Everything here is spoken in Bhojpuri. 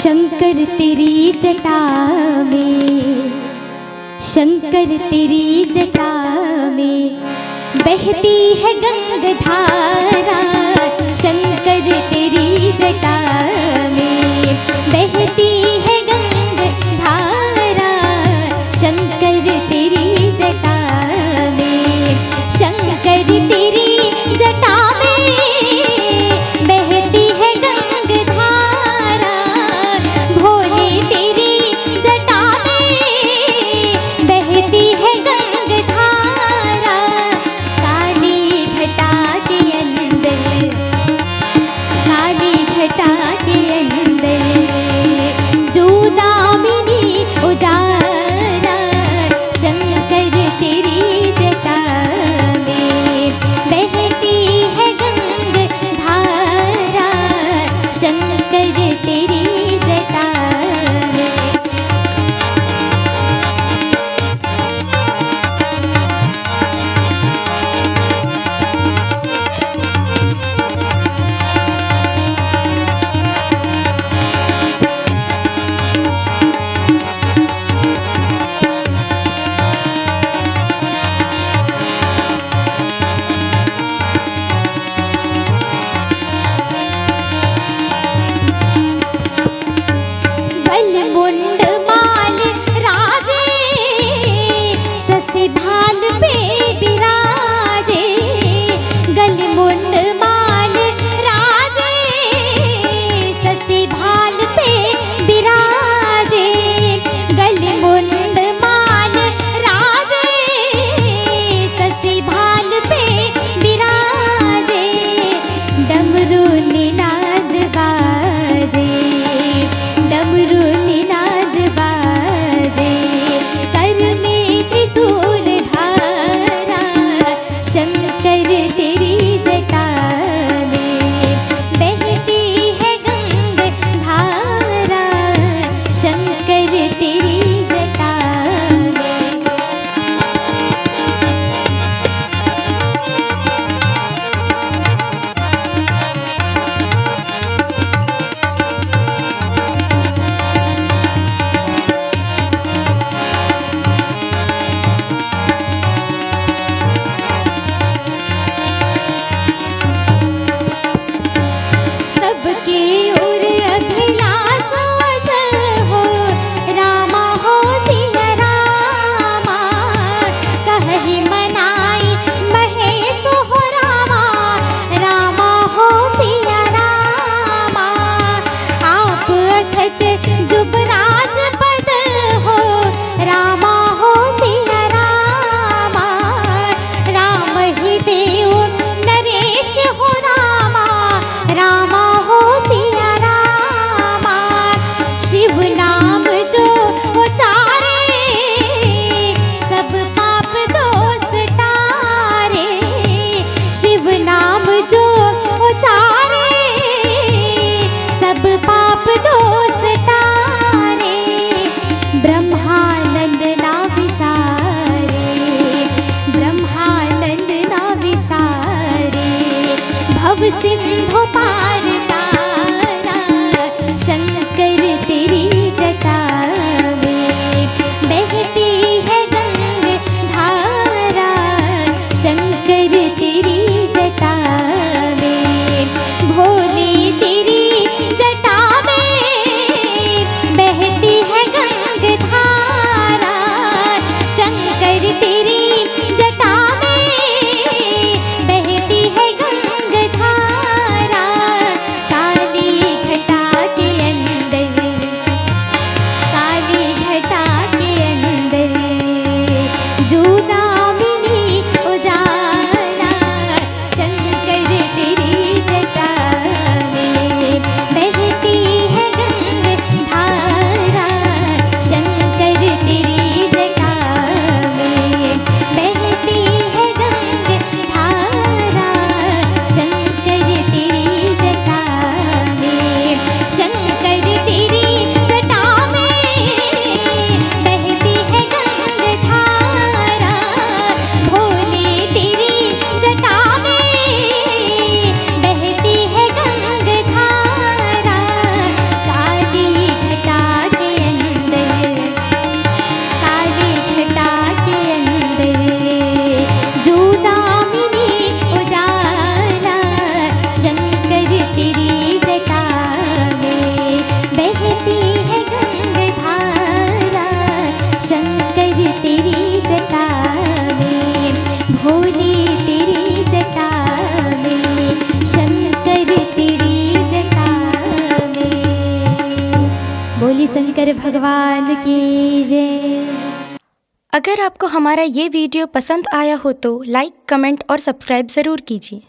शंकर तेरी जटा में, शंकर तेरी जटा में बहती है गंगाधारा। शंकर तेरी जटा में बहती है गंगाधारा। शंकर तेरी जटा में, शंकर तेरी जटा में बहती है गंगाधारा। भोले तेरी जटा में बहती है गंगाधारा। काली घटा के अंदर, काली घटा के अंदर जो दामिनी उजारा। शंकर तेरी जटा में बहती है गंगाधारा। शंकर तेरी जटा में। मुंड माल राजे ससे भाल पे बिराजे। गल मुंड माल राजे ससे भाल पे बिराजे। गल मुंड माल राजे ससे भाल पे बिराजे। डमरू निनाद बाजे, डमरू निनाद बाजे। कर में त्रिशूल धारा। शंकर तेरी जटा में बहती है गंगाधारा। शंकर तेरी जटा में। सबकी ओर अभिलाषा हो, रामा हो सिया रामा। कहि मनाई महेश हो रामा, रामा हो सिया रामा। आप अछत जुबराज पद हो, रामा हो सिया रामा। राम ही देव नरेश हो रामा, रामा हो सिया रामा। शिव नाम जो उचारे सब पाप दोष तारे। शिव नाम जो उचारे सब पाप दोष तारे। ब्रह्मानंद ना विसारे, ब्रह्मानंद ना विसारे। भव सिंधु पार तारा। शंकर तेरी जटा में बहती है गंगाधारा। शंकर तेरी जटा में, भोले तेरी जटा में बहती है गंगाधारा। शंकर तेरी जटा में बहती है गंगाधारा। शंकर भगवान की जय। अगर आपको हमारा ये वीडियो पसंद आया हो तो लाइक, कमेंट और सब्सक्राइब ज़रूर कीजिए।